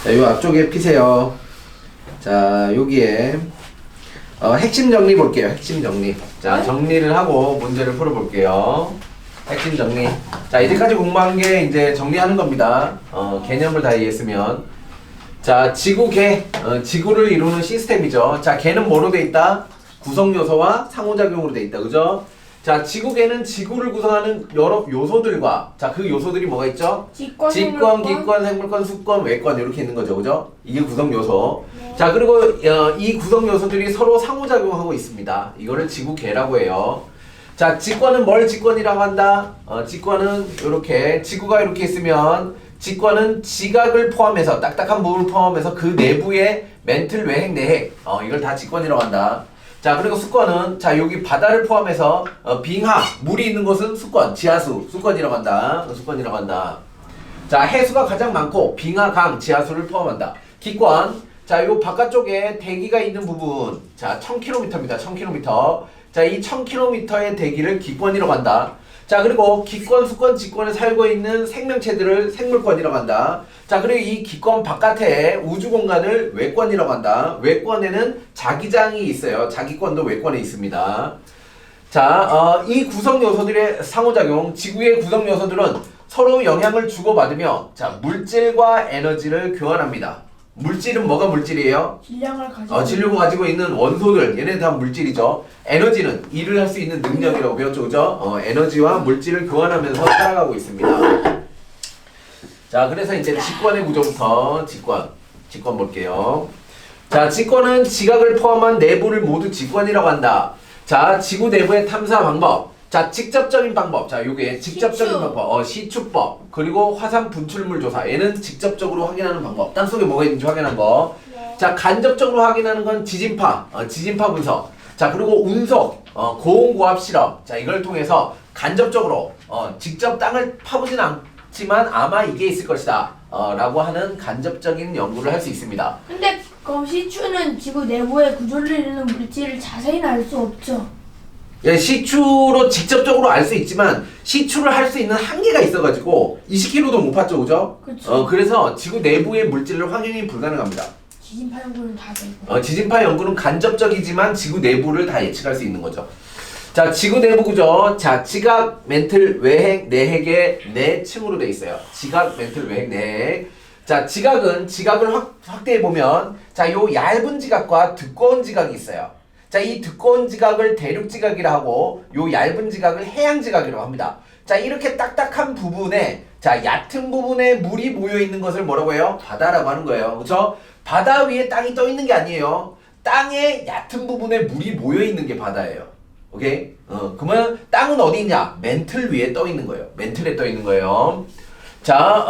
자, 요 앞쪽에 피세요. 자, 여기에 핵심 정리 볼게요. 핵심 정리. 자, 정리를 하고 문제를 풀어볼게요. 핵심 정리. 자, 이제까지 공부한 게 이제 정리하는 겁니다. 개념을 다 이해했으면. 자, 지구 개. 지구를 이루는 시스템이죠. 자, 개는 뭐로 돼 있다? 구성 요소와 상호작용으로 돼 있다. 그죠? 자, 지구개는 지구를 구성하는 여러 요소들과, 자, 그 요소들이 뭐가 있죠? 직권, 기권, 생물권, 수권, 외권 이렇게 있는 거죠. 그죠? 이게 구성 요소. 네. 자, 그리고 이 구성 요소들이 서로 상호작용하고 있습니다. 이거를 지구개라고 해요. 자, 직권은 뭘 직권이라고 한다? 직권은 이렇게 지구가 이렇게 있으면 직권은 지각을 포함해서 딱딱한 부분을 포함해서 그 내부의 멘틀, 외핵, 내핵 이걸 다 직권이라고 한다. 자, 그리고 수권은 자, 여기 바다를 포함해서 빙하, 물이 있는 곳은 수권, 지하수, 수권이라고 한다. 수권이라고 한다. 자, 해수가 가장 많고 빙하, 강, 지하수를 포함한다. 기권, 자, 요 바깥쪽에 대기가 있는 부분, 자, 1000km입니다. 1000km. 자, 이 1000km의 대기를 기권이라고 한다. 자, 그리고 기권, 수권, 직권에 살고 있는 생명체들을 생물권이라고 한다. 자, 그리고 이 기권 바깥에 우주 공간을 외권이라고 한다. 외권에는 자기장이 있어요. 자기권도 외권에 있습니다. 자, 이 구성 요소들의 상호작용, 지구의 구성 요소들은 서로 영향을 주고받으며 자, 물질과 에너지를 교환합니다. 물질은 뭐가 물질이에요? 질량을 가지고 있는 원소들, 얘네 다 물질이죠. 에너지는 일을 할 수 있는 능력이라고 배웠죠, 그죠? 에너지와 물질을 교환하면서 살아가고 있습니다. 자, 그래서 이제 직권의 구조부터 직권 볼게요. 자, 직권은 지각을 포함한 내부를 모두 직권이라고 한다. 자, 지구 내부의 탐사 방법. 자, 직접적인 방법. 자, 요게 직접적인 방법. 시추법. 그리고 화산 분출물 조사. 얘는 직접적으로 확인하는 방법. 땅속에 뭐가 있는지 확인하는 거. 네. 자, 간접적으로 확인하는 건 지진파. 지진파 분석. 자, 그리고 운석. 고온고압 실험. 자, 이걸 통해서 간접적으로 직접 땅을 파보진 않지만 아마 이게 있을 것이다. 라고 하는 간접적인 연구를 할 수 있습니다. 근데 그럼 시추는 지구 내부의 구조를 이루는 물질을 자세히는 알 수 없죠. 예, 시추로 직접적으로 알 수 있지만 시추를 할 수 있는 한계가 있어가지고 20km도 못 봤죠, 그죠? 그쵸. 그래서 지구 내부의 물질을 확인이 불가능합니다. 지진파 연구는 다 되고. 지진파 연구는 간접적이지만 지구 내부를 다 예측할 수 있는 거죠. 자, 지구 내부 구조. 자, 지각, 멘틀, 외핵, 내핵의 네 층으로 돼 있어요. 지각, 멘틀, 외핵, 내핵. 자, 지각을 확대해 보면 자, 요 얇은 지각과 두꺼운 지각이 있어요. 자, 이 두꺼운 지각을 대륙 지각이라 하고 요 얇은 지각을 해양 지각이라고 합니다. 자, 이렇게 딱딱한 부분에 자, 얕은 부분에 물이 모여 있는 것을 뭐라고 해요? 바다라고 하는 거예요. 그렇죠? 바다 위에 땅이 떠 있는 게 아니에요. 땅의 얕은 부분에 물이 모여 있는 게 바다예요. 오케이? 그러면 땅은 어디 있냐? 멘틀 위에 떠 있는 거예요. 멘틀에 떠 있는 거예요. 자,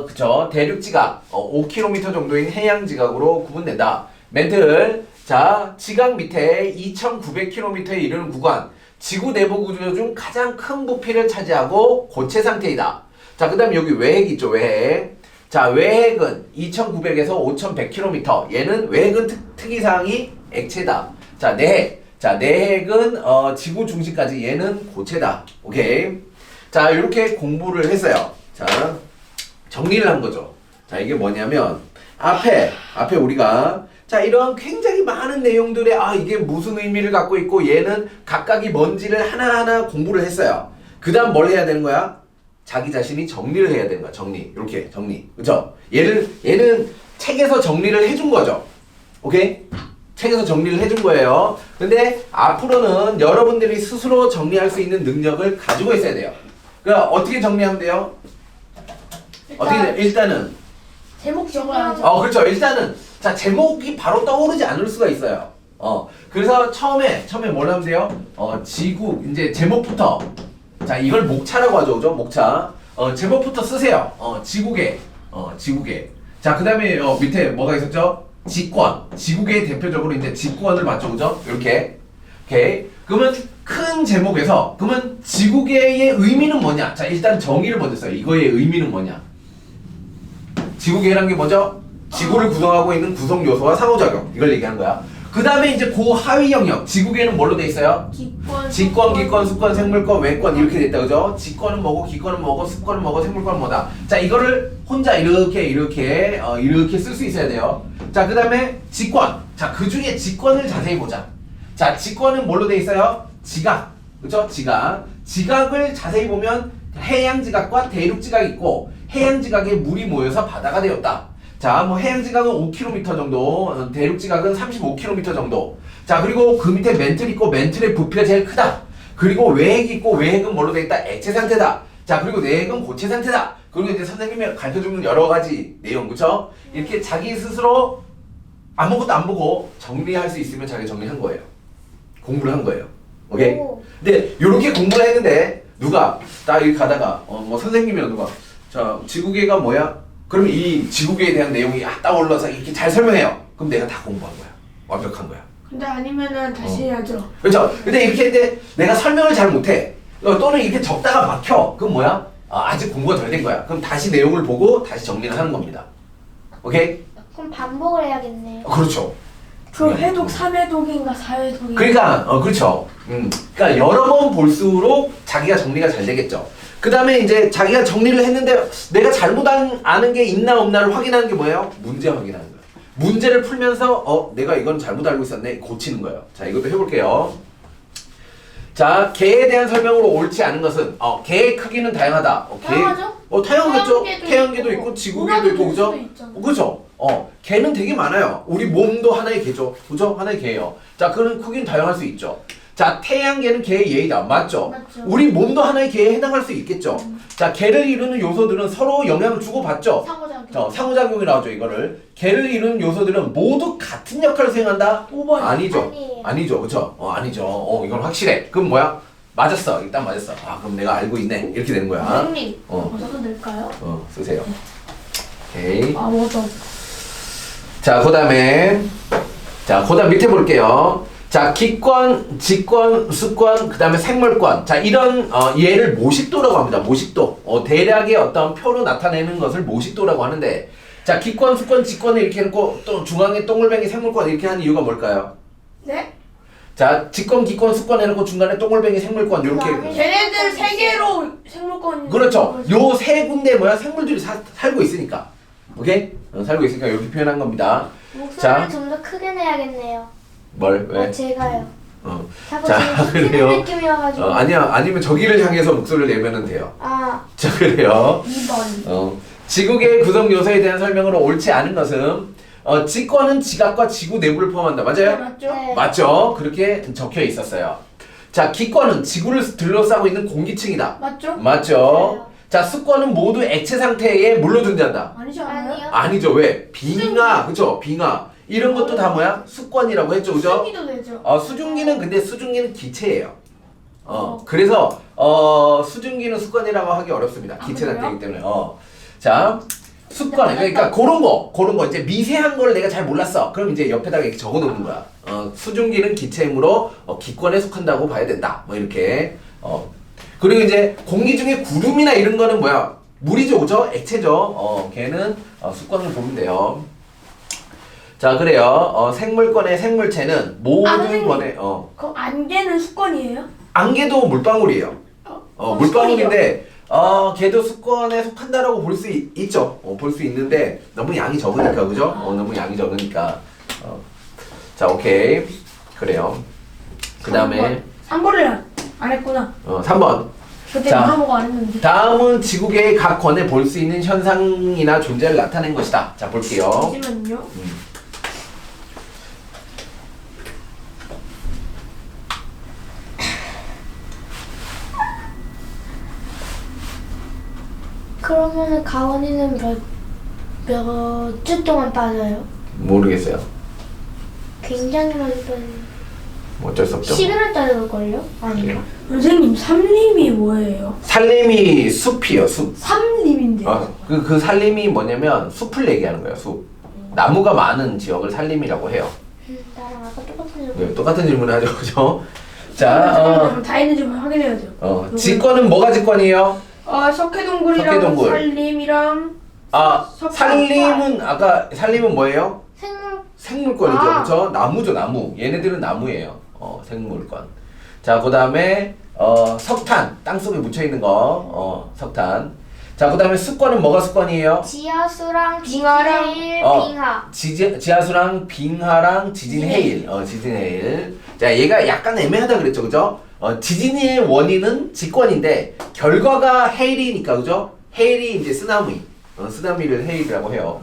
그쵸. 대륙 지각 5km 정도인 해양 지각으로 구분된다. 멘틀. 자, 지각 밑에 2,900km에 이르는 구간, 지구 내부 구조 중 가장 큰 부피를 차지하고 고체 상태이다. 자, 그 다음에 여기 외핵 있죠, 외핵. 자, 외핵은 2,900에서 5,100km. 얘는 외핵은 특이사항이 액체다. 자, 내핵. 자, 내핵은 지구 중심까지 얘는 고체다. 오케이. 자, 이렇게 공부를 했어요. 자, 정리를 한 거죠. 자, 이게 뭐냐면 앞에 우리가 자, 이런 굉장히 많은 내용들의 이게 무슨 의미를 갖고 있고 얘는 각각이 뭔지를 하나하나 공부를 했어요. 그 다음 뭘 해야 되는 거야? 자기 자신이 정리를 해야 되는 거야. 정리. 이렇게 정리. 그쵸? 얘는 책에서 정리를 해준 거죠. 오케이? 책에서 정리를 해준 거예요. 근데 앞으로는 여러분들이 스스로 정리할 수 있는 능력을 가지고 있어야 돼요. 그러니까 어떻게 정리하면 돼요? 일단은 제목 적어야죠. 그렇죠. 일단은 자, 제목이 바로 떠오르지 않을 수가 있어요. 그래서 처음에 뭘 하면 돼요? 지구 이제 제목부터 자, 이걸 목차라고 하죠. 그죠? 목차. 제목부터 쓰세요. 지구계. 지구계. 자, 그다음에 밑에 뭐가 있었죠? 직권. 지구계의 대표적으로 이제 직권을 맞죠. 그죠? 이렇게. 오케이. 그러면 큰 제목에서 그러면 지구계의 의미는 뭐냐? 자, 일단 정의를 먼저 써요. 이거의 의미는 뭐냐? 지구계라는 게 뭐죠? 지구를 구성하고 있는 구성 요소와 상호작용. 이걸 얘기하는 거야. 그 다음에 이제 그 하위 영역. 지구계는 뭘로 돼 있어요? 직권, 기권, 수권, 생물권, 외권 이렇게 돼 있다. 그죠? 직권은 뭐고, 기권은 뭐고, 수권은 뭐고, 생물권은 뭐다. 자, 이거를 혼자 이렇게 쓸 수 있어야 돼요. 자, 그 다음에 직권. 자, 그 중에 직권을 자세히 보자. 자, 직권은 뭘로 돼 있어요? 지각. 그죠? 지각. 지각을 자세히 보면 해양지각과 대륙지각이 있고, 해양지각에 물이 모여서 바다가 되었다. 자, 뭐 해양지각은 5km 정도, 대륙지각은 35km 정도. 자, 그리고 그 밑에 멘틀 있고, 멘틀의 부피가 제일 크다. 그리고 외핵이 있고, 외핵은 뭘로 돼 있다? 액체 상태다. 자, 그리고 내핵은 고체 상태다. 그리고 이제 선생님이 가르쳐주는 여러 가지 내용, 그쵸? 이렇게 자기 스스로 아무것도 안 보고 정리할 수 있으면 자기가 정리한 거예요. 공부를 한 거예요. 오케이? 오. 근데 요렇게 공부를 했는데 누가 나 여기 가다가 뭐 선생님이나 누가 자, 지구계가 뭐야? 그러면 이 지구계에 대한 내용이 떠올라서 이렇게 잘 설명해요. 그럼 내가 다 공부한 거야. 완벽한 거야. 근데 아니면은 다시 해야죠. 그렇죠? 근데 이렇게 했는데 내가 설명을 잘 못해. 또는 이렇게 적다가 막혀. 그럼 뭐야? 아직 공부가 덜 된 거야. 그럼 다시 내용을 보고 다시 정리를 하는 겁니다. 오케이? 그럼 반복을 해야겠네요. 그렇죠. 저 해독 3회독인가 4회독인가. 그러니까 그렇죠. 그러니까 여러 번 볼수록 자기가 정리가 잘 되겠죠. 그 다음에 이제 자기가 정리를 했는데 내가 잘못 아는 게 있나 없나를 확인하는 게 뭐예요? 문제 확인하는 거예요. 문제를 풀면서 내가 이건 잘못 알고 있었네. 고치는 거예요. 자, 이것도 해볼게요. 자, 개에 대한 설명으로 옳지 않은 것은 개의 크기는 다양하다. 다양하죠? 다양하겠죠. 태양계도 태양계도 있고, 있고 지구계도 있고, 그죠? 우라도 있잖아. 그죠? 개는 되게 많아요. 우리 몸도 하나의 개죠. 그죠? 하나의 개예요. 자, 그런 크기는 다양할 수 있죠. 자, 태양계는 개의 예이다. 맞죠? 맞죠. 우리 몸도 하나의 개에 해당할 수 있겠죠. 자, 개를 이루는 요소들은 서로 영향을 주고받죠. 상호작용. 상호작용이 나오죠, 이거를. 개를 이루는 요소들은 모두 같은 역할을 수행한다? 5번. 아니죠. 아니에요. 아니죠. 그쵸? 아니죠. 이건 확실해. 그럼 뭐야? 맞았어. 일단 맞았어. 그럼 내가 알고 있네. 이렇게 되는 거야. 선생님, 어. 써도 될까요? 쓰세요. 오케이. 맞아. 자, 그 다음에 밑에 볼게요. 자, 기권, 직권, 수권, 그 다음에 생물권. 자, 이런 얘를 모식도라고 합니다. 모식도. 대략의 어떤 표로 나타내는 것을 모식도라고 하는데, 자, 기권, 수권, 직권을 이렇게 해놓고 또 중앙에 동글뱅이 생물권 이렇게 하는 이유가 뭘까요? 네? 자, 직권, 기권, 수권 해놓고 중간에 동글뱅이 생물권 이렇게. 걔네들 3개로 생물권이. 그렇죠. 요 세 군데 뭐야? 생물들이 살고 있으니까. 오케이? 살고 있으니까 이렇게 표현한 겁니다. 자. 목소리를 좀 더 크게 내야겠네요. 뭘? 왜? 제가요. 자꾸 자, 지금 그래요. 씹히는 느낌이어가지고. 아니면 저기를 향해서 목소리를 내면은 돼요. 자, 그래요. 2번. 지구계의 구성 요소에 대한 설명으로 옳지 않은 것은 직권은 지각과 지구 내부를 포함한다. 맞아요? 맞죠? 네. 맞죠? 그렇게 적혀 있었어요. 자, 기권은 지구를 둘러싸고 있는 공기층이다. 맞죠? 맞죠? 자, 수권은 모두 액체 상태에 물로 존재한다. 아니지 않아요? 아니요. 아니죠. 왜? 빙하, 그죠? 빙하. 이런 것도 다 뭐야? 수권이라고 했죠, 그죠? 수증기도 되죠. 수증기는 근데 수증기는 기체예요. 그래서 수증기는 수권이라고 하기 어렵습니다. 기체 그래요? 상태이기 때문에. 자, 수권. 그러니까 그런 거 이제 미세한 거를 내가 잘 몰랐어. 그럼 이제 옆에다가 이렇게 적어 놓는 거야. 수증기는 기체이므로 기권에 속한다고 봐야 된다. 뭐 이렇게. 그리고 이제 공기 중에 구름이나 이런 거는 뭐야? 물이죠, 그죠? 액체죠. 걔는 수권을 보면 돼요. 자, 그래요. 생물권의 생물체는 모든 선생님. 권의 그럼 안개는 수권이에요? 안개도 물방울이에요. 물방울인데 걔도 수권에 속한다라고 볼 수 있죠. 볼 수 있는데 너무 양이 적으니까, 그죠? 너무 양이 적으니까. 자, 오케이. 그래요. 그 다음에 3번을 안 했구나. 3번. 그때 자. 물어보고 안 했는데. 다음은 지구계의 각 권에 볼 수 있는 현상이나 존재를 나타낸 것이다. 자, 볼게요. 잠시만요. 그러면은 가온이는 몇 주 동안 빠져요? 모르겠어요. 굉장히 많이 빠져요. 어쩔 수 없죠. 11월 달에 올걸요? 아닌가? 선생님, 삼림이 뭐예요? 살림이 숲이요, 숲. 삼림인데. 그 살림이 뭐냐면 숲을 얘기하는 거예요, 숲. 나무가 많은 지역을 살림이라고 해요. 나랑 아까 똑같은 줄. 네, 똑같은 질문을 하죠, 그죠? 자, 그럼 다 있는지 확인해야죠. 직권은 뭐가 직권이에요? 석회동굴이랑 석회동굴. 살림이랑 살림은 아까 살림은 뭐예요? 생물. 생물권이죠, 그렇죠? 나무죠, 나무. 얘네들은 나무예요. 생물권. 자, 그 다음에 석탄, 땅 속에 묻혀 있는 거, 석탄. 자, 그 다음에 수권은 뭐가 수권이에요? 지하수랑 빙하랑 지진해일, 어. 빙하. 지하수랑 빙하랑 지진해일. 지진해일. 자, 얘가 약간 애매하다 그랬죠, 그죠? 지진의 원인은 직권인데 결과가 해일이니까, 그죠? 해일이 이제 쓰나미. 쓰나미를 해일이라고 해요.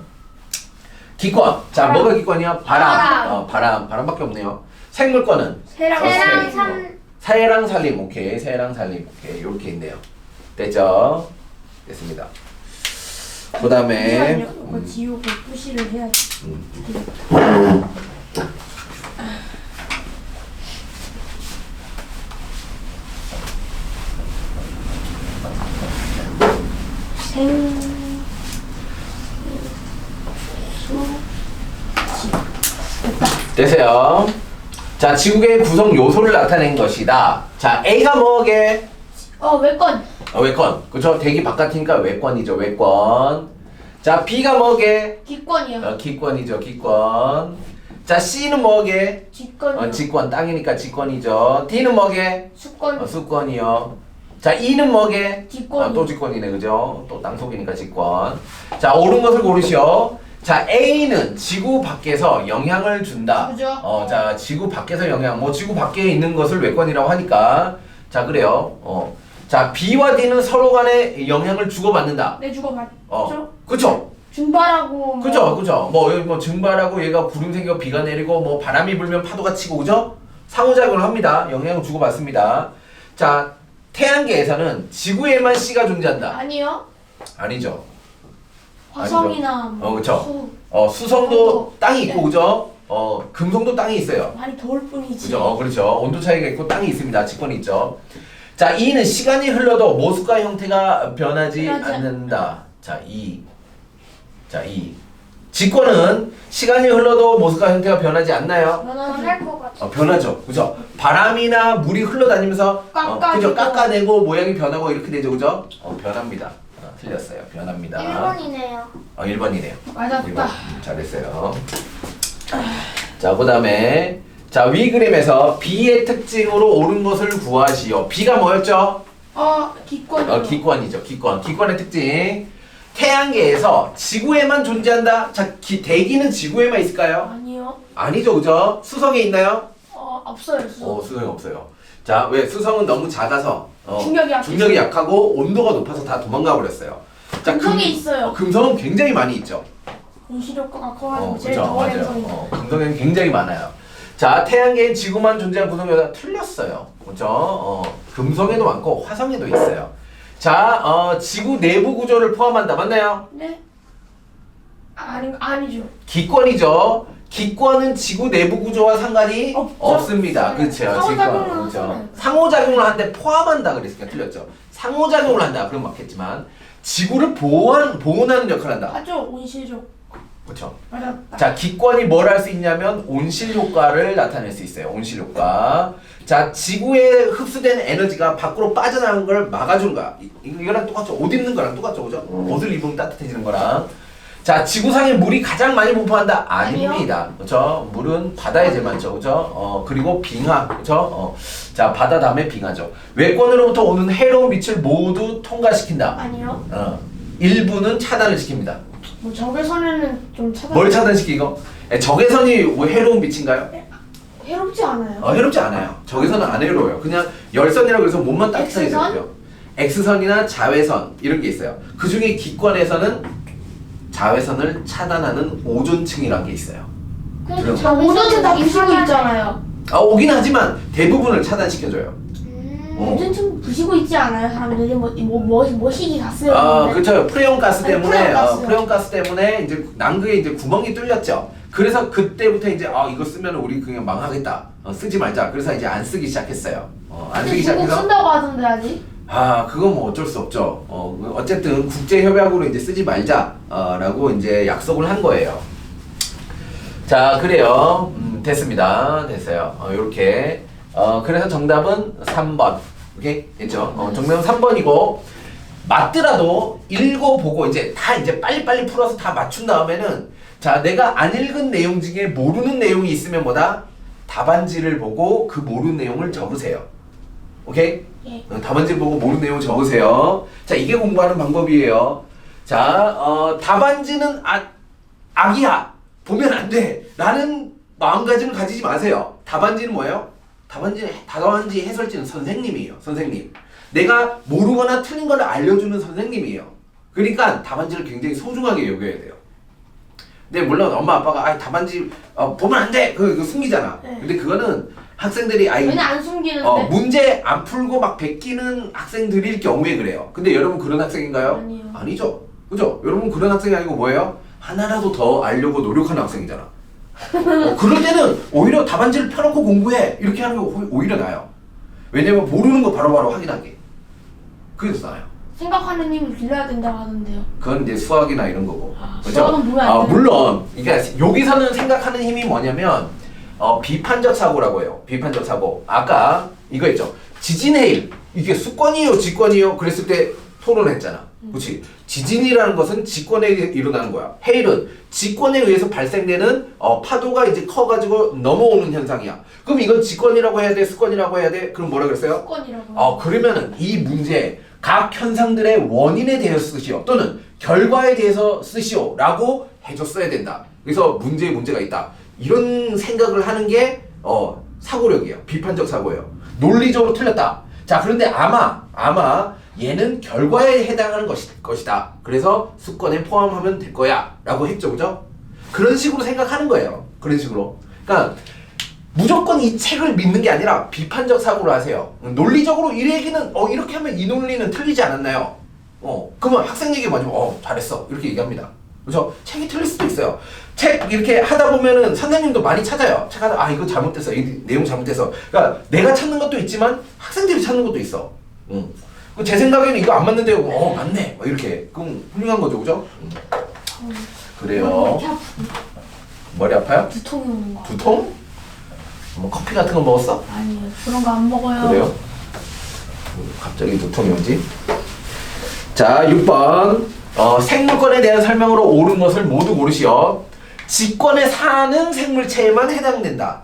기권. 자, 뭐가 기권이야? 바람. 바람밖에 없네요. 생물권은 새랑 새랑 새. 삼. 새랑 살림. 오케이. 새랑 살림. 오케이. 요렇게 있네요. 됐죠? 됐습니다. 그 다음에 이거 지우고 푸시를 해야지. 생. 되세요. 자, 지구의 구성 요소를 나타낸 것이다. 자, A가 뭐게? 외권. 외권. 그쵸? 대기 바깥이니까 외권이죠. 외권. 자, B가 뭐게? 기권이요. 기권이죠. 기권. 자, C는 뭐게? 직권이요. 직권. 땅이니까 직권이죠. D는 뭐게? 수권. 수권이요. 자, E는 뭐게? 직권. 또 직권이네. 그죠? 또 땅속이니까 직권. 자, 옳은 것을 고르시오. 자, A는 지구 밖에서 영향을 준다. 그죠? 자, 지구 밖에서 영향. 뭐 지구 밖에 있는 것을 외권이라고 하니까. 자, 그래요. 자, B와 D는 서로 간에 영향을 주고받는다. 내 주고 받죠. 그쵸? 증발하고. 그죠? 뭐, 여기 뭐 증발하고 얘가 구름 생겨 비가 내리고 뭐 바람이 불면 파도가 치고, 그죠? 상호작용을 합니다. 영향을 주고받습니다. 자, 태양계에서는 지구에만 C가 존재한다. 아니요. 아니죠. 화성이나 뭐 그쵸. 수. 수성도 땅이 있고, 네. 그죠? 금성도 땅이 있어요. 많이 더울 뿐이지. 그죠? 그렇죠. 온도 차이가 있고 땅이 있습니다. 직권이 있죠. 자, 2는 시간이 흘러도 모습과 형태가 변하지 변하지 않는다. 자, 2. 자, 2. 직권은 시간이 흘러도 모습과 형태가 변하지 않나요? 변할 것 같아. 변하죠. 그죠? 바람이나 물이 흘러다니면서 그죠? 깎아내고 모양이 변하고 이렇게 되죠. 그죠? 변합니다. 틀렸어요. 변합니다. 1번이네요. 1번이네요. 맞았다. 1번. 잘했어요. 자, 그 다음에 자, 위 그림에서 B의 특징으로 옳은 것을 구하시오. B가 뭐였죠? 기권이요. 기권이죠. 기권의 특징. 태양계에서 지구에만 존재한다. 자, 대기는 지구에만 있을까요? 아니요. 아니죠. 그죠? 수성에 있나요? 없어요. 수. 수성에 없어요. 자, 왜? 수성은 너무 작아서 중력이 약하고 온도가 높아서 다 도망가 버렸어요. 자, 금성에 있어요. 금성은 굉장히 많이 있죠. 온실효과가 커가지고 제일 그죠, 더운 맞아요. 행성이죠. 금성에는 굉장히 많아요. 자, 태양계엔 지구만 존재한 구성요소가 틀렸어요. 그죠? 금성에도 많고 화성에도 있어요. 자, 지구 내부 구조를 포함한다. 맞나요? 네. 아니죠. 기권이죠. 기권은 지구 내부 구조와 상관이 없죠. 없습니다. 네. 그렇죠. 상호작용을 그렇죠. 하잖아요. 상호작용을 하는데 포함한다 그랬으니까 틀렸죠. 상호작용을 한다. 그럼 맞겠지만 지구를 보호하는 역할을 한다. 하죠. 온실효. 그렇죠. 맞았다. 자, 기권이 뭘 할 수 있냐면 온실 효과를 나타낼 수 있어요. 온실 효과. 자, 지구에 흡수된 에너지가 밖으로 빠져나가는 걸 막아주는 거야. 이거랑 똑같죠. 옷 입는 거랑 똑같죠. 그죠? 옷을 입으면 따뜻해지는 거랑. 자, 지구상에 물이 가장 많이 분포한다? 아닙니다. 그죠? 물은 바다에 제일 많죠. 그죠? 그리고 빙하. 그죠? 자, 바다 다음에 빙하죠. 외권으로부터 오는 해로운 빛을 모두 통과시킨다. 아니요. 일부는 차단을 시킵니다. 뭐 적외선에는 좀 차단. 뭘 차단시키고? 적외선이 뭐 해로운 빛인가요? 해롭지 않아요. 해롭지 않아요. 적외선은 안 해로워요. 그냥 열선이라고 해서 몸만 따뜻하게 X선? 되죠. X선이나 자외선 이런 게 있어요. 그 중에 기권에서는 자외선을 차단하는 오존층이라는 게 있어요. 그래도 오존층 다 부시고 있잖아요. 오긴 하지만 대부분을 차단시켜줘요. 오존층 부시고 있지 않아요? 사람들이 뭐 희귀 가스요. 그렇죠. 프레온 가스 아니, 때문에 프레온 프레온 가스 때문에 이제 남극에 이제 구멍이 뚫렸죠. 그래서 그때부터 이제 이거 쓰면 우리 그냥 망하겠다. 쓰지 말자. 그래서 이제 안 쓰기 시작했어요. 안 쓰기 중국 시작해서 쓴다고 하던데 아직. 그건 뭐 어쩔 수 없죠. 어쨌든 국제 협약으로 이제 쓰지 말자라고 이제 약속을 한 거예요. 자, 그래요. 됐습니다. 됐어요. 요렇게. 그래서 정답은 3번. 오케이? 됐죠? 정답은 3번이고, 맞더라도 읽어보고, 이제 다 이제 빨리빨리 풀어서 다 맞춘 다음에는, 자, 내가 안 읽은 내용 중에 모르는 내용이 있으면 뭐다? 답안지를 보고 그 모르는 내용을 적으세요. 오케이? 예. 답안지 보고 모르는 내용 적으세요. 자, 이게 공부하는 방법이에요. 자, 답안지는 악이야. 보면 안 돼. 라는 마음가짐을 가지지 마세요. 답안지는 뭐예요? 답안지 해설지는 선생님이에요. 선생님. 내가 모르거나 틀린 걸 알려주는 선생님이에요. 그러니까 답안지를 굉장히 소중하게 여겨야 돼요. 근데 물론 엄마 아빠가 답안지 보면 안 돼! 그거 숨기잖아. 네. 근데 그거는 학생들이 왜냐 안 숨기는데? 문제 안 풀고 막 베끼는 학생들일 경우에 그래요. 근데 여러분 그런 학생인가요? 아니요. 아니죠. 그죠? 여러분 그런 학생이 아니고 뭐예요? 하나라도 더 알려고 노력하는 학생이잖아. 그럴 때는 오히려 답안지를 펴놓고 공부해. 이렇게 하는 게 오히려 나아요. 왜냐면 모르는 거 바로바로 확인하게. 그게 더 나아요. 생각하는 힘을 길러야 된다고 하던데요. 그건 이제 수학이나 이런 거고. 수학은 뭐야? 물론 이게 여기서는 생각하는 힘이 뭐냐면 비판적 사고라고 해요. 비판적 사고. 아까 이거 있죠. 지진해일. 이게 수권이에요, 직권이에요? 그랬을 때 토론했잖아. 그렇지? 지진이라는 것은 직권에 일어나는 거야. 해일은 직권에 의해서 발생되는 파도가 이제 커가지고 넘어오는 현상이야. 그럼 이건 직권이라고 해야 돼, 수권이라고 해야 돼? 그럼 뭐라 그랬어요? 수권이라고. 그러면은 이 문제 각 현상들의 원인에 대해서 쓰시오 또는 결과에 대해서 쓰시오 라고 해줬어야 된다. 그래서 문제에 문제가 있다. 이런 생각을 하는 게 사고력이에요. 비판적 사고예요. 논리적으로 틀렸다. 자, 그런데 아마 얘는 결과에 해당하는 것이다. 그래서 수권에 포함하면 될 거야 라고 했죠. 그죠? 그런 식으로 생각하는 거예요. 그런 식으로. 그러니까 무조건 이 책을 믿는 게 아니라 비판적 사고를 하세요. 논리적으로 이 얘기는 이렇게 하면 이 논리는 틀리지 않았나요? 그러면 학생 얘기 맞으면 잘했어 이렇게 얘기합니다. 그래서 책이 틀릴 수도 있어요. 책 이렇게 하다 보면은 선생님도 많이 찾아요. 책 하다 이거 잘못됐어, 이 내용 잘못됐어. 그러니까 내가 찾는 것도 있지만 학생들이 찾는 것도 있어. 제 생각에는 이거 안 맞는데요. 맞네. 이렇게 그럼 훌륭한 거죠, 그죠? 그래요. 머리 아파요? 두통이 오는 거. 두통? 뭐 커피 같은 거 먹었어? 아니요, 그런 거 안 먹어요. 그래요? 갑자기 두통이 오지? 자, 6번. 생물권에 대한 설명으로 옳은 것을 모두 고르시오. 직권에 사는 생물체에만 해당된다.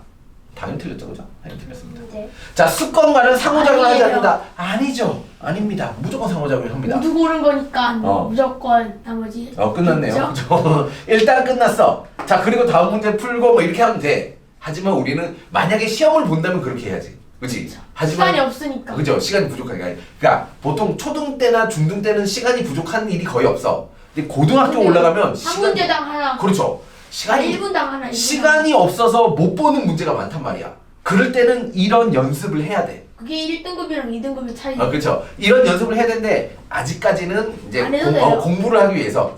당연히 틀렸죠, 그죠? 당연히 틀렸습니다. 네. 자, 수권과는 상호작용을 하지 아니에요. 않는다. 아니죠. 아닙니다. 무조건 상호작용을 합니다. 모두 고른 거니까 어. 무조건 나머지. 끝났네요. 그쵸? 그죠? 일단 끝났어. 자, 그리고 다음 문제 풀고 뭐 이렇게 하면 돼. 하지만 우리는 만약에 시험을 본다면 그렇게 해야지. 그치? 하지만 시간이 없으니까. 그죠? 시간이 부족하니까. 그러니까 보통 초등 때나 중등 때는 시간이 부족한 일이 거의 없어. 근데 고등학교 근데 올라가면 한 문제당 하나. 그렇죠. 시간이 1분당 하나. 1분당. 시간이 없어서 못 보는 문제가 많단 말이야. 그럴 때는 이런 연습을 해야 돼. 그게 1등급이랑 2등급의 차이. 그렇죠. 이런 연습을 해야 되는데 아직까지는 이제 안 해도 돼요. 공부를 하기 위해서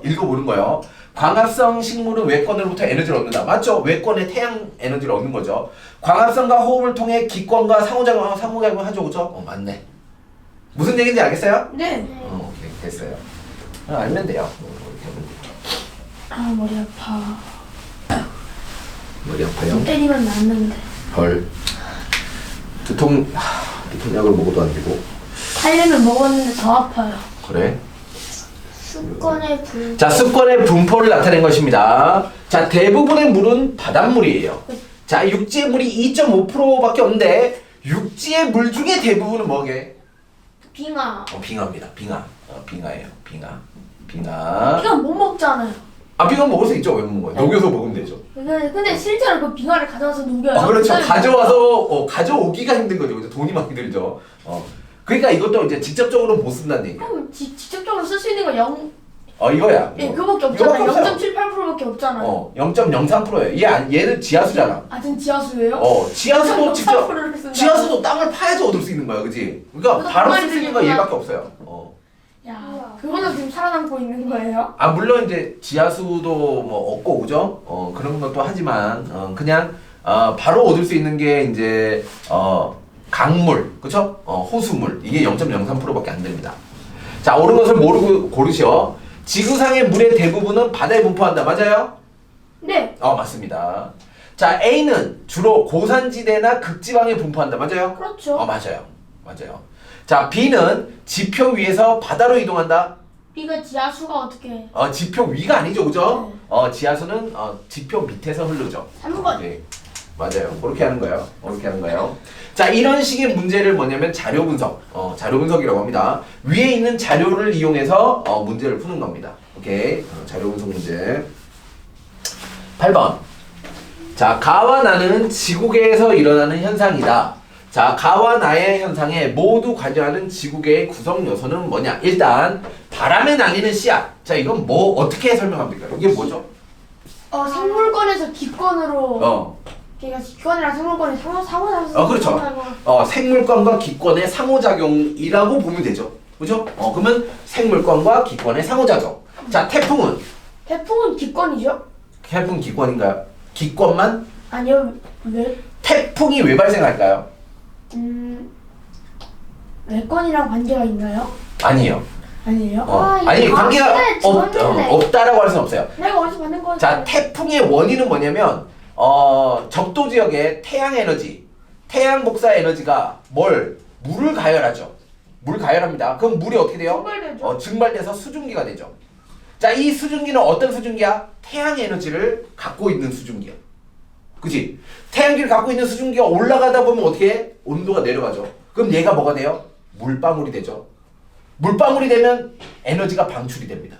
읽어보는 거예요. 광합성 식물은 외권으로부터 에너지를 얻는다. 맞죠? 외권에 태양 에너지를 얻는 거죠. 광합성과 호흡을 통해 기권과 상호작용 하죠. 그죠? 맞네. 무슨 얘기인지 알겠어요? 네. 오케이. 됐어요. 알면 돼요. 머리 아파. 머리 아파요? 좀 때리면 낫는데. 헐. 두통약을 먹어도 안 되고. 칼륨을 먹었는데 더 아파요. 그래? 수권의 불. 자, 수권의 분포를 나타낸 것입니다. 자, 대부분의 물은 바닷물이에요. 자, 육지의 물이 2.5%밖에 없는데 육지의 물 중에 대부분은 뭐게? 빙하. 빙하입니다. 빙하예요. 빙하. 빙하 못 먹잖아요. 빙하 먹을 수 있죠. 왜 먹는 거예요? 녹여서 먹으면 되죠. 근데 실제로 그 빙하를 가져와서 녹여요. 그렇죠. 그다음에 가져와서 가져오기가 힘든 거죠. 그죠? 돈이 많이 들죠. 그러니까 이것도 이제 직접적으로 못 쓴다는 얘기야. 그럼 직접적으로 쓸 수 있는 거 0. 이거야. 그거밖에 없잖아요. 0.78%밖에 없잖아요. 0.03%예요. 얘는 지하수잖아. 지금 지하수예요? 지하수도 직접 0.03%를 쓴다. 지하수도 땅을 파야지 얻을 수 있는 거야, 그지? 그러니까 그래서 바로 가만히 쓸 수 있는 거 있으니까- 얘밖에 없어요. 야, 그거는 지금 살아남고 있는 거예요? 물론 이제 지하수도 뭐 없고 그죠? 그런 것도 하지만 그냥 바로 얻을 수 있는 게 이제 강물, 그죠? 호수물 이게 0.03%밖에 안 됩니다. 자, 옳은 것을 모르고 고르시오. 지구상의 물의 대부분은 바다에 분포한다. 맞아요? 네. 맞습니다. 자, A는 주로 고산지대나 극지방에 분포한다. 맞아요? 그렇죠. 맞아요. 자, B는 지표 위에서 바다로 이동한다. B가 지하수가 어떻게? 지표 위가 아니죠, 그죠? 지하수는 지표 밑에서 흐르죠. 3번. 네. 맞아요. 그렇게 하는 거예요. 그렇게 하는 거예요. 자, 이런 식의 문제를 뭐냐면 자료 분석. 자료 분석이라고 합니다. 위에 있는 자료를 이용해서 문제를 푸는 겁니다. 오케이. 자료 분석 문제. 8번. 자, 가와 나는 지구계에서 일어나는 현상이다. 자, 가와 나의 현상에 모두 관여하는 지구계의 구성 요소는 뭐냐? 일단 바람에 날리는 씨앗. 자, 이건 뭐 어떻게 설명하면 될까요? 이게 뭐죠? 생물권에서 기권으로. 그러니까 기권이랑 생물권이 상호작용. 그렇죠. 생물권과 기권의 상호작용이라고 보면 되죠. 그죠? 그러면 생물권과 기권의 상호작용. 자, 태풍은? 태풍은 기권이죠? 태풍 기권인가요? 기권만? 아니요. 왜? 태풍이 왜 발생할까요? 외권이랑 관계가 있나요? 아니에요. 아니에요? 아니, 관계가 좋았는데. 없다라고 할 수는 없어요. 내가 어디서 받는 거지? 자, 태풍의 원인은 뭐냐면 적도 지역의 태양 에너지, 태양 복사 에너지가 물을 가열하죠. 물 가열합니다. 그럼 물이 어떻게 돼요? 증발되죠. 증발돼서 수증기가 되죠. 자, 이 수증기는 어떤 수증기야? 태양 에너지를 갖고 있는 수증기야. 그치? 태양기를 갖고 있는 수증기가 올라가다 보면 어떻게 해? 온도가 내려가죠. 그럼 얘가 뭐가 돼요? 물방울이 되죠. 물방울이 되면 에너지가 방출이 됩니다.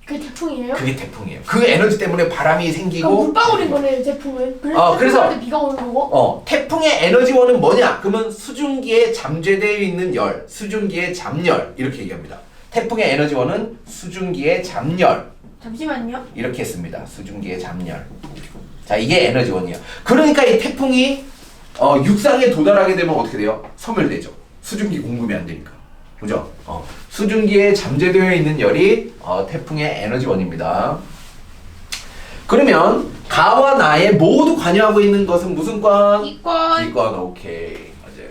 그게 태풍이에요? 그게 태풍이에요. 그 에너지 때문에 바람이 그럼 생기고. 물방울인 거네요, 태풍은. 그래서 태풍한테 비가 오는 거고. 태풍의 에너지원은 뭐냐? 그러면 수증기에 잠재되어 있는 열, 수증기의 잠열 이렇게 얘기합니다. 태풍의 에너지원은 수증기의 잠열. 잠시만요. 이렇게 했습니다. 수증기의 잠열. 자, 이게 에너지원이에요. 그러니까 이 태풍이 육상에 도달하게 되면 어떻게 돼요? 소멸되죠. 수증기 공급이 안 되니까. 그죠? 수증기에 잠재되어 있는 열이 태풍의 에너지원입니다. 그러면 가와 나에 모두 관여하고 있는 것은 무슨 권? 기권. 기권. 오케이. 맞아요.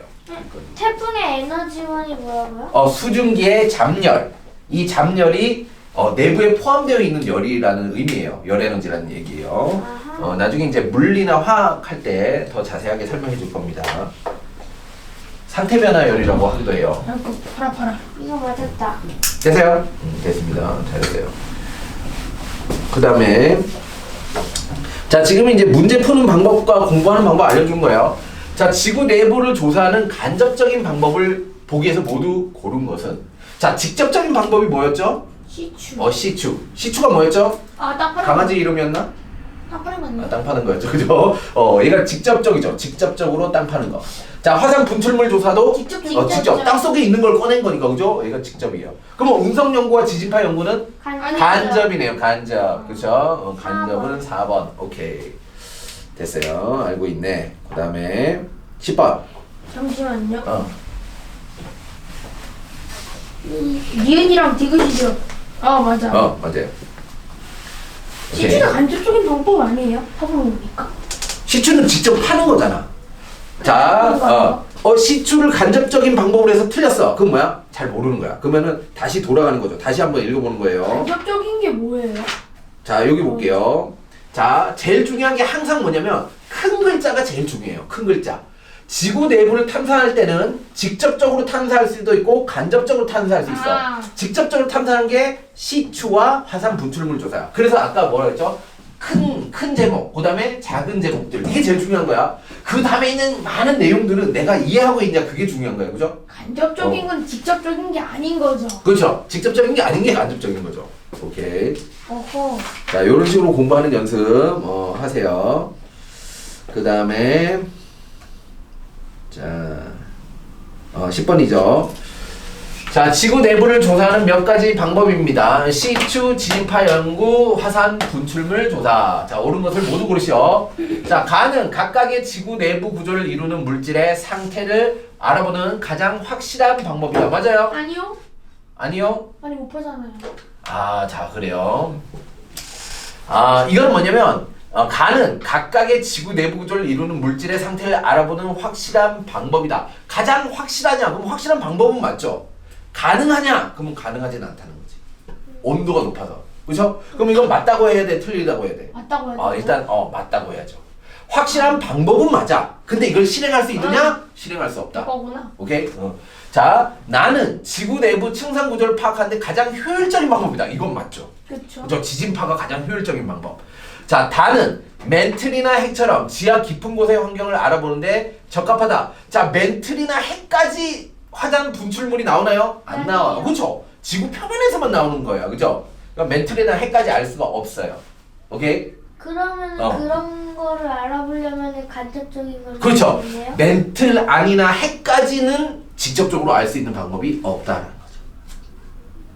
태풍의 에너지원이 뭐라고요? 수증기의 잠열. 이 잠열이 내부에 포함되어 있는 열이라는 의미예요. 열 에너지라는 얘기예요. 나중에 이제 물리나 화학 할 때 더 자세하게 설명해 줄 겁니다. 상태 변화 열이라고 하기도 해요. 팔아. 이거 맞았다. 되세요? 됐습니다. 잘했어요. 그 다음에 자, 지금 이제 문제 푸는 방법과 공부하는 방법 알려준 거예요. 자, 지구 내부를 조사하는 간접적인 방법을 보기에서 모두 고른 것은, 자, 직접적인 방법이 뭐였죠? 시추. 시추. 시추가 뭐였죠? 땅 파는 강아지 이름이었나? 땅 파는 맞네. 땅 파는 거였죠. 그죠? 얘가 직접적이죠. 직접적으로 땅 파는 거. 자, 화산 분출물 조사도 직접. 땅 속에 있는 걸 꺼낸 거니까, 그죠? 얘가 직접이에요. 그럼 운석 연구와 지진파 연구는 간접이네요. 간접. 그죠? 간접은 4번. 오케이. 됐어요. 알고 있네. 그 다음에 10번. 잠시만요. 니은이랑 디귿이죠. 맞아. 맞아요. 시추는 간접적인 방법 아니에요? 해보니까. 시추는 직접 파는 거잖아. 자, 시추를 간접적인 방법으로 해서 틀렸어. 그건 뭐야? 잘 모르는 거야. 그러면은 다시 돌아가는 거죠. 다시 한번 읽어보는 거예요. 간접적인 게 뭐예요? 자, 여기 볼게요. 자, 제일 중요한 게 항상 뭐냐면 큰 글자가 제일 중요해요. 큰 글자. 지구 내부를 탐사할 때는 직접적으로 탐사할 수도 있고 간접적으로 탐사할 수 있어. 직접적으로 탐사하는 게 시추와 화산 분출물 조사야. 그래서 아까 뭐라 했죠? 큰 제목, 그 다음에 작은 제목들. 이게 제일 중요한 거야. 그 다음에 있는 많은 내용들은 내가 이해하고 있냐, 그게 중요한 거야. 그죠? 간접적인 건 직접적인 게 아닌 거죠. 그렇죠. 직접적인 게 아닌 게 간접적인 거죠. 오케이. 어허. 자, 이런 식으로 공부하는 연습 하세요. 그 다음에 자, 10번이죠. 자, 지구 내부를 조사하는 몇 가지 방법입니다. 시추, 지진파 연구, 화산 분출물 조사. 자, 옳은 것을 모두 고르시오. 자, 가는 각각의 지구 내부 구조를 이루는 물질의 상태를 알아보는 가장 확실한 방법이다. 맞아요? 아니요. 아니요? 아니 못 보잖아요. 자, 그래요. 이건 뭐냐면 가는 각각의 지구 내부 구조를 이루는 물질의 상태를 알아보는 확실한 방법이다. 가장 확실하냐? 그럼 확실한 방법은 맞죠? 가능하냐? 그러면 가능하진 않다는 거지. 온도가 높아서. 그렇죠? 그럼 이건 맞다고 해야 돼? 틀리다고 해야 돼? 맞다고 해야 돼. 일단 맞다고 해야죠. 확실한 방법은 맞아. 근데 이걸 실행할 수 있느냐? 실행할 수 없다. 거구나. 오케이? 자, 나는 지구 내부 층상 구조를 파악하는데 가장 효율적인 방법이다. 이건 맞죠? 그렇죠. 그죠? 지진파가 가장 효율적인 방법. 자, 다는 멘틀이나 핵처럼 지하 깊은 곳의 환경을 알아보는데 적합하다. 자, 멘틀이나 핵까지 화산 분출물이 나오나요? 안 나와요. 그렇죠? 지구 표면에서만 나오는 거예요. 그죠? 그러니까 멘틀이나 핵까지 알 수가 없어요. 오케이? 그러면 그런 거를 알아보려면 간접적인 걸 그렇죠. 해야겠네요? 멘틀 안이나 핵까지는 직접적으로 알 수 있는 방법이 없다라는 거죠.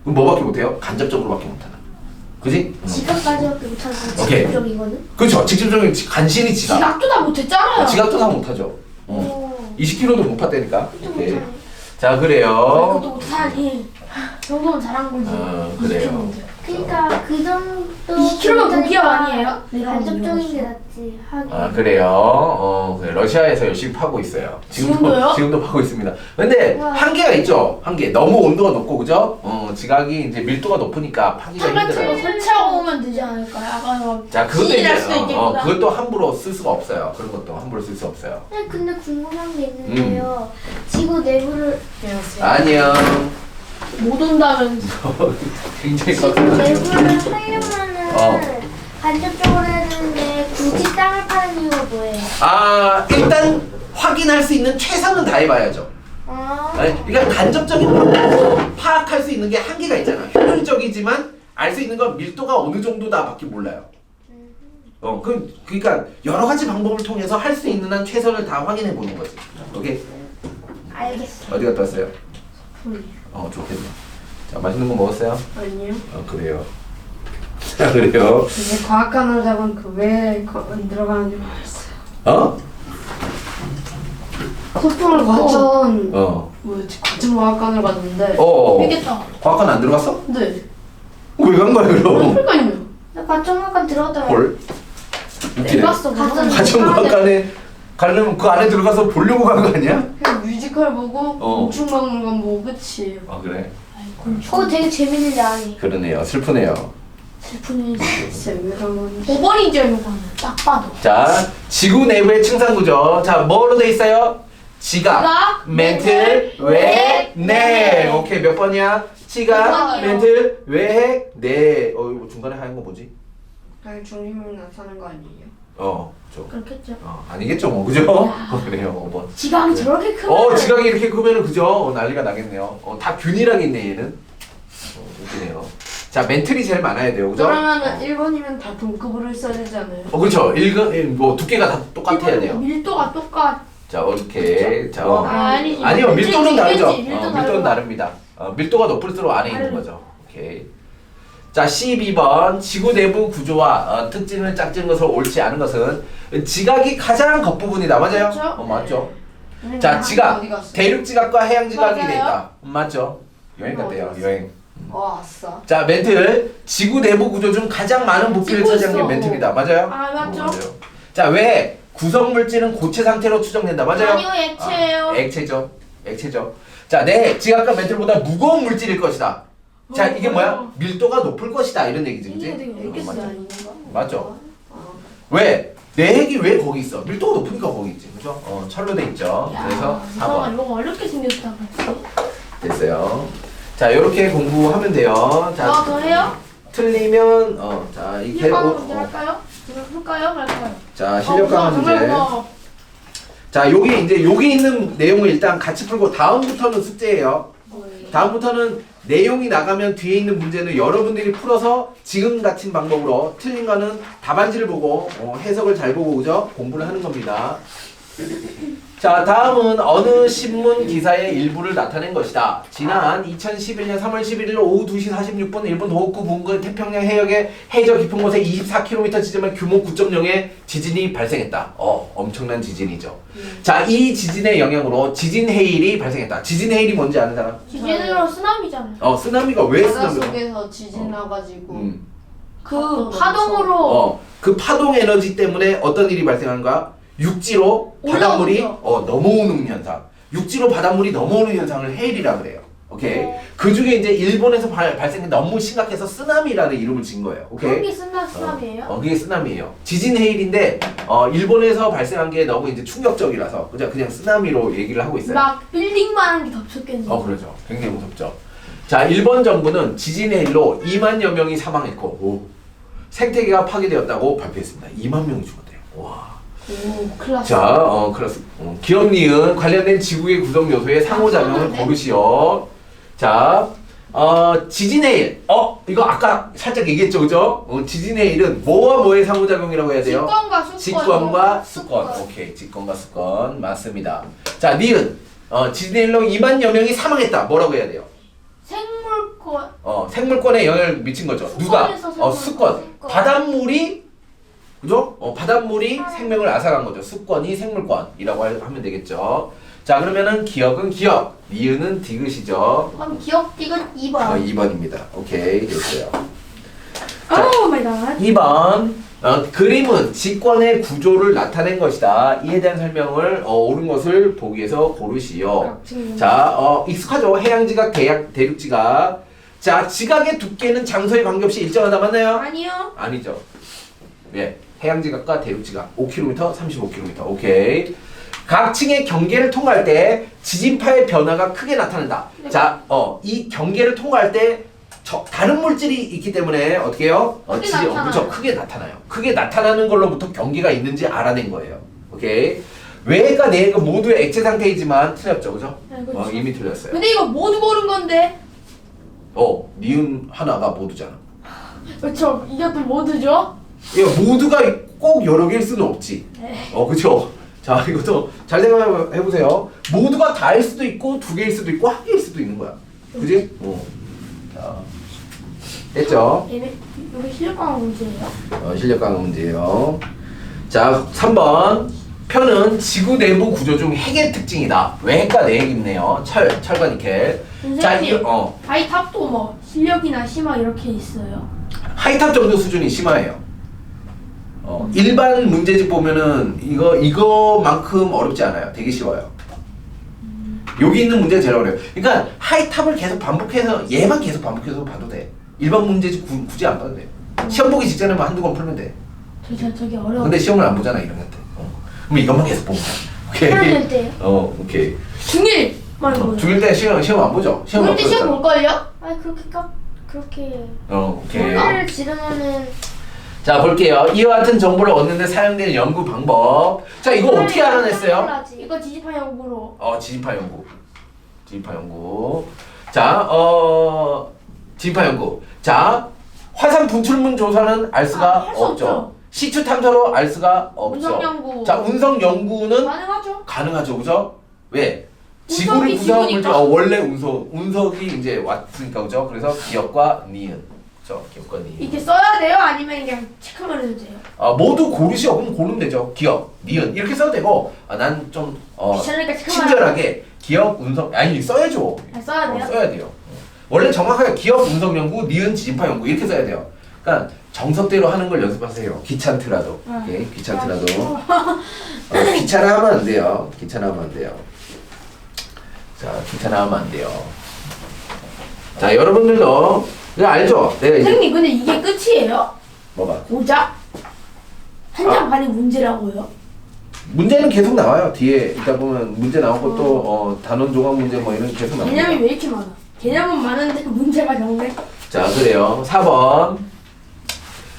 그럼 뭐밖에 못해요? 간접적으로밖에 못하는. 그지? 지각까지밖에 못하는 건 오케이. 직접적인 거는? 그렇죠. 직접적인 간신히 지각. 지각도 다 못했잖아요. 지각도 다 못하죠. 오. 20km도 못 팠다니까. 또 오케이. 못하네. 자, 그래요. 그것도 못하니. 정도면 잘한 거지. 그래요. 그러니까 그 정도 20km 는 무기업 아니에요? 간접적인 게 낫지 하긴. 아, 그래요. 그래. 러시아에서 열심히 파고 있어요. 지금도요? 지금도 파고 있습니다. 근데 우와. 한계가 있죠. 한계. 너무 온도가 높고, 그죠? 지각이 이제 밀도가 높으니까 파기가 탑 같은 거 힘들어요. 설치하고 오면 되지 않을까요? 아까 막 자, 그것도 시일 이제 할 수도 있겠구나. 그것도 함부로 쓸 수가 없어요. 그런 것도 함부로 쓸 수 없어요. 네, 근데 궁금한 게 있는데요. 지구 내부를 안녕. 못 온다면 굉장히 지구 깜짝이야. 내부를 하려면은 어. 간접적으로 해야 되는데 굳이 땅을 파는 이유가 뭐예요? 아, 일단 확인할 수 있는 최선은 다해봐야죠. 아니, 그러니까 간접적인 방법으로 파악할 수 있는 게 한계가 있잖아. 효율적이지만 알 수 있는 건 밀도가 어느 정도다밖에 몰라요. 그러니까 여러 가지 방법을 통해서 할 수 있는 한 최선을 다 확인해 보는 거지. 오케이? 알겠어. 어디 갔다 왔어요? 좋겠네. 자, 맛있는 거 먹었어요? 아니요. 그래요. 자, 그래요. 이제 과학관을 잡은 그왜 안 들어가는지 모르겠어요. 어? 소풍을 과천 어. 뭐였지? 과천 과학관을 갔는데. 되겠다. 과학관 안 들어갔어? 네. 왜 간 거야, 그럼? 그러니까요. 나 과정학관 들어갔더라. 헐. 웃기네. 들어갔어. 갔었는데. 가정과학관에 가려면 그 안에 들어가서 보려고 간 거 아니야? 그냥 뮤지컬 보고 어. 곤충박물관 보고 끝이에요. 아, 그래? 그거 되게 재밌는데 아니. 그러네요. 슬프네요. 슬픈 일. 진짜 왜 그러면 5번이죠 이거는. 딱 봐도. 자, 지구 내부의 층상 구조. 자, 뭐로 돼 있어요? 지각, 지각, 멘틀, 외핵, 내. 오케이, 몇 번이야? 지각, 번이요. 멘틀, 외핵, 내. 이거 중간에 하얀 거 뭐지? 그냥 중심이 나타나는 거 아니에요? 그렇겠죠. 아니겠죠, 뭐, 그죠? 그래요, 5번. 지각이 저렇게 크면. 지각이 이렇게 크면은 그죠? 난리가 나겠네요. 다 균일하게 있네, 얘는. 웃기네요. 자, 멘틀이 제일 많아야 돼요, 그죠? 그러면은 1번이면 다 동급으로 써야 되잖아요. 그렇죠. 뭐 두께가 다 똑같아야 돼요. 밀도가 똑같. 자, 이렇게. 자, 아니지. 아니요, 밀도는 다르죠. 밀도 밀도는 다릅니다. 밀도가 높을수록 안에 있는 거죠. 오케이. 자, 12번. 지구 내부 구조와 특징을 짝지은 것으로 옳지 않은 것은 지각이 가장 겉부분이다. 맞아요? 그렇죠. 맞죠. 네. 자, 지각. 어디 갔어? 대륙 지각과 해양 지각이 맞아요. 돼 있다. 맞죠. 여행 갔대요. 어디 갔어? 여행. 아싸. 자, 멘틀. 지구 내부 구조 중 가장 많은 부피를 찍고 차지한 게 있어. 멘틀이다. 맞아요? 아 맞죠. 맞아요. 자, 왜 구성 물질은 고체 상태로 추정된다. 맞아요? 아니요 액체예요. 액체죠. 액체죠. 자, 내 지각과 멘틀보다 무거운 물질일 것이다. 자, 이게 뭐야? 밀도가 높을 것이다. 이런 얘기지, 그지? 이게 되게 이게 맞죠. 아닌가? 맞죠. 아, 왜? 내 핵이 왜 거기 있어? 밀도가 높으니까 거기 있지, 그죠? 철로 돼 있죠. 그래서 4번 이거 어렵게 생겼다. 됐어요. 자, 이렇게 공부하면 돼요. 자, 더 해요? 틀리면 자, 이 실력 강화 문제 할까요? 할까요? 말까요? 자, 실력 강화 문제. 자, 여기 있는 내용을 일단 같이 풀고 다음부터는 숙제예요. 다음부터는 내용이 나가면 뒤에 있는 문제는 여러분들이 풀어서 지금 같은 방법으로 틀린 거는 답안지를 보고 해석을 잘 보고 그죠? 공부를 하는 겁니다. 자, 다음은 어느 신문 기사의 일부를 나타낸 것이다. 지난 2011년 3월 11일 오후 2시 46분 일본 도호쿠 분구 태평양 해역의 해저 깊은 곳에 24km 지점에 규모 9.0의 지진이 발생했다. 엄청난 지진이죠. 자, 이 지진의 영향으로 지진 해일이 발생했다. 지진 해일이 뭔지 아는 사람? 지진으로 쓰나미잖아요. 쓰나미가 왜 바다 쓰나미가? 속에서 지진 나가지고 그 파동으로 그 파동 에너지 때문에 어떤 일이 발생하는 거야? 육지로 바닷물이 올라오죠. 넘어오는 현상. 육지로 바닷물이 넘어오는 현상을 해일이라 그래요. 오케이. 네. 그 중에 이제 일본에서 발생이 너무 심각해서 쓰나미라는 이름을 지은 거예요. 오케이. 그런 게 쓰나미예요? 그게 쓰나미예요. 지진 해일인데 일본에서 발생한 게 너무 이제 충격적이라서 그냥 쓰나미로 얘기를 하고 있어요. 막 빌딩만 한 게 덮쳤겠네요. 그렇죠. 굉장히 무섭죠. 자, 일본 정부는 지진 해일로 2만여 명이 사망했고 생태계가 파괴되었다고 발표했습니다. 2만 명이 죽었대요. 와. 오, 큰일 났어. 자, 기업 니은 관련된 지구의 구성 요소의 상호작용을 그러네. 고르시오. 자, 지진 해일. 이거 아까 살짝 얘기했죠, 그죠? 지진 해일은 뭐와 뭐의 상호작용이라고 해야 돼요? 직권과 수권. 직권과 수권. 오케이, 직권과 수권 맞습니다. 자, 니은. 지진 해일로 2만여 명이 사망했다. 뭐라고 해야 돼요? 생물권. 생물권에 영향을 미친 거죠. 누가? 수권에서 생물권. 수권. 수권. 바닷물이 그죠? 바닷물이 생명을 앗아간 거죠. 수권이 생물권이라고 하면 되겠죠. 자, 그러면은 기억은 기억, 니은은 디귿이죠. 그럼 기억 디귿 2번. 2번입니다. 오케이, 됐어요. 오 마이 갓. 2번. 그림은 직권의 구조를 나타낸 것이다. 이에 대한 설명을 옳은 것을 보기에서 고르시오. 자, 익숙하죠? 해양지각, 대륙지각. 자, 지각의 두께는 장소에 관계없이 일정하다 맞나요? 아니요. 아니죠. 예, 해양지각과 대륙지각 5km, 35km. 오케이. 각 층의 경계를 통과할 때 지진파의 변화가 크게 나타난다. 자, 이 경계를 통과할 때 다른 물질이 있기 때문에 어떻게 해요? 크게 나타나요. 그렇죠. 크게 나타나요. 크게 나타나는 걸로부터 경계가 있는지 알아낸 거예요. 오케이. 외핵과 내핵은 모두 액체 상태이지만 틀렸죠, 그죠? 네, 그렇죠. 이미 틀렸어요. 근데 이거 모두 고른 건데. 니은 하나가 모두잖아. 그렇죠. 이것도 모두죠. 이거 모두가 꼭 여러 개일 수는 없지. 네. 그쵸? 자, 이것도 잘 생각해보세요. 모두가 다일 수도 있고, 두 개일 수도 있고, 한 개일 수도 있는 거야. 그지? 자, 됐죠? 이게 실력강화 문제예요. 실력 강화 문제예요. 자, 3번. 표는 지구 내부 구조 중 핵의 특징이다. 외핵과 내핵이 있네요. 철과 니켈. 자, 선생님, 하이탑도 뭐 실력이나 심화 이렇게 있어요. 하이탑 정도 수준이 심화해요. 일반 문제집 보면은 이거만큼 어렵지 않아요. 되게 쉬워요. 여기 있는 문제가 제일 어려워요. 그러니까 하이탑을 계속 반복해서 얘만 계속 반복해서 봐도 돼. 일반 문제집 굳이 안 봐도 돼. 시험 보기 직전에만 한두 번 풀면 돼. 저게 어려워. 근데 시험을 안 보잖아 이런 것들. 그럼 이것만 계속 보면 돼. 오케이. 그럴 때요? 오케이. 중1만 보요. 중일 때 시험 안 보죠? 시험 안 중일 때 시험 보잖아. 볼걸요? 아니 그렇게 오케이. 소리를 지르면은 자, 볼게요. 이와 같은 정보를 얻는 데 사용되는 연구 방법. 자, 이거 어떻게 알아냈어요? 이거 지지파 연구로. 지진파 연구. 지진파 연구. 자, 지진파 연구. 자, 화산 분출문 조사는 알 수가 할수 없죠. 없죠. 시추 탐사로 알 수가 없죠. 운석 연구. 자, 운석 연구는 가능하죠? 가능하죠. 그죠? 왜? 운석이 지구를 구성한 물질, 지구니까. 원래 운석이 이제 왔으니까, 그죠? 그래서 기억과 니은. 그죠? 기억과 니은. 이게 써야 돼요? 아니면 그냥 체크만 해도 돼요? 모두 고르시오. 그럼 고르면 되죠. 기억, 니은. 이렇게 써도 되고, 난 좀, 귀찮으니까 체크만 친절하게 기억, 운석, 아니, 써야죠. 써야 돼요? 써야 돼요. 원래 정확하게 기억, 운석 연구, 니은, 지진파 연구 이렇게 써야 돼요. 그러니까 정석대로 하는 걸 연습하세요. 귀찮더라도. 예, 귀찮더라도. 귀찮아하면 안 돼요. 귀찮아하면 안 돼요. 자, 귀찮아하면 안 돼요. 자, 여러분들도 이거 알죠? 내가 이제 선생님 근데 이게 끝이에요? 뭐가? 고작? 한장 반이 문제라고요? 문제는 계속 나와요. 뒤에 있다 보면 문제 나오고 또 단원 조각 문제 뭐 이런 게 계속 나옵니다. 개념이 왜 이렇게 많아? 개념은 많은데 문제가 적네. 자, 그래요. 4번.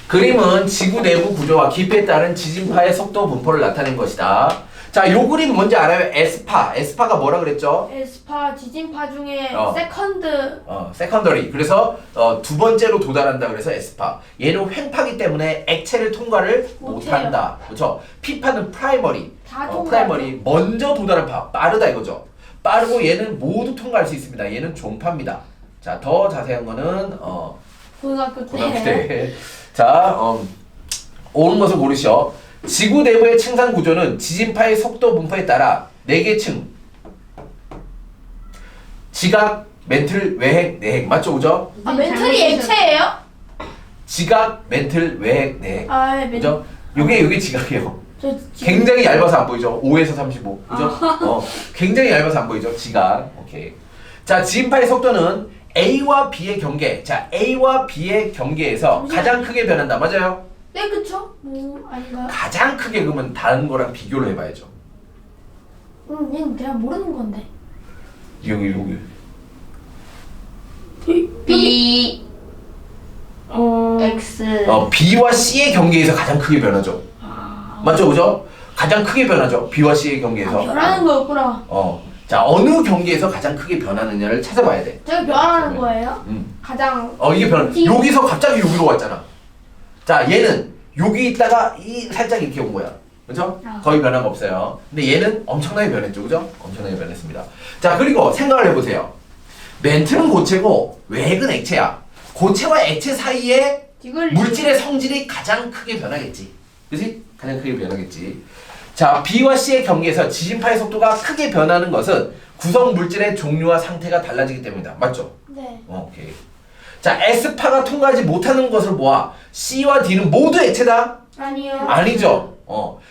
그림은 지구 내부 구조와 깊이에 따른 지진파의 속도 분포를 나타낸 것이다. 자, 요 그림 뭔지 알아요? 에스파. 에스파가 뭐라 그랬죠? 에스파 지진파 중에 세컨드. 세컨더리. 그래서 두 번째로 도달한다 그래서 에스파. 얘는 횡파기 때문에 액체를 통과를 못한다. 그렇죠? 피파는 프라이머리. 다 통과하죠. 프라이머리. 먼저 도달한 파. 빠르다 이거죠. 빠르고 얘는 모두 통과할 수 있습니다. 얘는 종파입니다. 자, 더 자세한 거는 고등학교 고등학교 때. 때. 자, 옳은 것을 고르시오. 지구 내부의 층산 구조는 지진파의 속도 분포에 따라 4개 층. 지각, 멘틀, 외핵, 내핵. 맞죠, 그죠? 아 멘틀이 액체예요? 지각, 멘틀, 외핵, 내핵. 아 멘틀. 그죠? 요게 지각이에요. 저 지금 굉장히 얇아서 안 보이죠? 5에서 35. 그죠? 굉장히 얇아서 안 보이죠? 지각. 오케이. 자, 지진파의 속도는 A와 B의 경계. 자, A와 B의 경계에서 잠시만요. 가장 크게 변한다. 맞아요? 네, 그쵸? 뭐 아닌가요? 가장 크게 그러면 다른 거랑 비교를 해봐야죠. 얘는 내가 모르는 건데. 여기. B X B와 C의 경계에서 가장 크게 변하죠. 맞죠, 그죠? 가장 크게 변하죠. B와 C의 경계에서. 변하는 거였구나. 자, 어느 경계에서 가장 크게 변하느냐를 찾아봐야 돼. 제가 변하는 거예요? 음. 가장 이게 여기서 갑자기 여기로 왔잖아. 자, 얘는 여기 있다가 살짝 이렇게 온 거야. 그죠? 거의 변화가 없어요. 근데 얘는 엄청나게 변했죠. 그죠? 엄청나게 변했습니다. 자, 그리고 생각을 해보세요. 멘트는 고체고 외핵은 액체야. 고체와 액체 사이에 이걸 물질의 성질이 가장 크게 변하겠지. 그치? 가장 크게 변하겠지. 자, B와 C의 경계에서 지진파의 속도가 크게 변하는 것은 구성 물질의 종류와 상태가 달라지기 때문이다. 맞죠? 네. 오케이. 자, S파가 통과하지 못하는 것을 모아 C와 D는 모두 액체다? 아니요. 아니죠.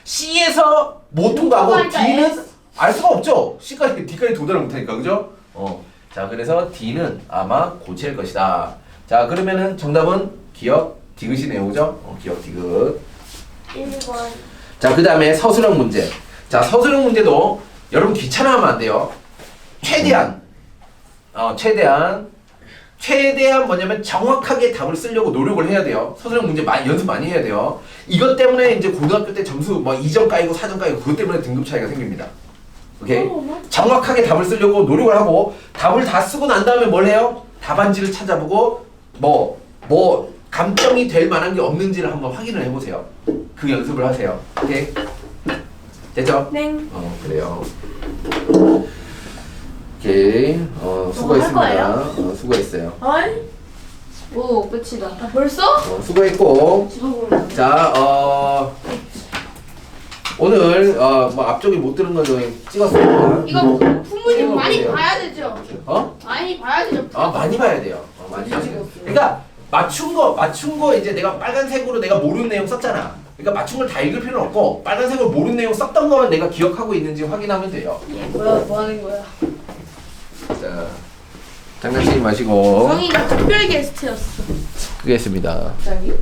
C에서 못 통과하고 통과하니까 D는 S. 알 수가 없죠. C까지 D까지 도달을 못하니까, 그죠? 자, 그래서 D는 아마 고체일 것이다. 자, 그러면은 정답은 기억 디귿이네요, 그죠? 기억 디귿. 1번 자, 그 다음에 서술형 문제. 자, 서술형 문제도 여러분 귀찮아하면 안 돼요. 최대한 뭐냐면 정확하게 답을 쓰려고 노력을 해야 돼요. 서술형 문제 연습 많이 해야 돼요. 이것 때문에 이제 고등학교 때 점수 뭐 2점 까이고 4점 까이고 그것 때문에 등급 차이가 생깁니다. 오케이? 정확하게 답을 쓰려고 노력을 하고 답을 다 쓰고 난 다음에 뭘 해요? 답안지를 찾아보고 뭐 감점이 될 만한 게 없는지를 한번 확인을 해보세요. 그 연습을 하세요. 오케이? 됐죠? 네. 그래요. 오케이. 수고했습니다. 수고했어요. 어이? 오 끝이다. 벌써? 수고했고. 자, 오늘 뭐 앞쪽에 못 들은 거 찍었습니다. 이거 부모님 많이 보세요. 봐야 되죠? 많이 봐야 되죠? 많이 봐야 돼요. 많이 봐야 돼요. 그러니까 맞춘 거 이제 내가 빨간색으로 내가 모르는 내용 썼잖아. 그러니까 맞춘 걸 다 읽을 필요는 없고 빨간색으로 모르는 내용 썼던 거만 내가 기억하고 있는지 확인하면 돼요. 뭐야 뭐 하는 거야? 자, 장난치지 마시고 정이가 특별 게스트였어. 끄겠습니다. 갑자기?